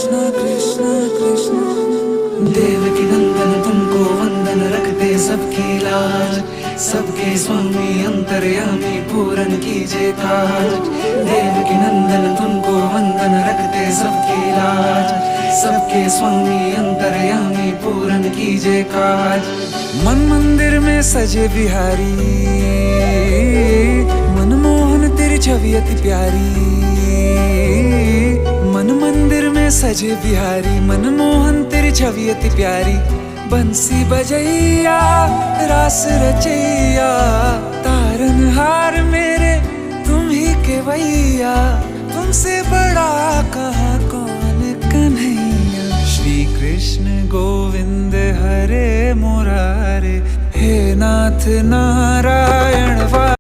कृष्ण कृष्ण कृष्ण। देवकी नंदन तुमको वंदन, रखते सबकी लाज, सबके स्वामी अंतर्यामी पूरन कीजिए काज। देवकी नंदन तुमको वंदन, रखते सबकी लाज, सबके स्वामी अंतर्यामी पूरन कीजिए काज। मन मंदिर में सजे बिहारी, मनमोहन तेरी छवि अति प्यारी। मन मंदिर में सजे बिहारी, मनमोहन तेरी छवि अति प्यारी। बंसी बजैया रास रचैया, तारनहार मेरे तुम ही केवैया। तुमसे बड़ा कहाँ कौन कन्हैया। श्री कृष्ण गोविंद हरे मुरारे, हे नाथ नारायण वासुदेव।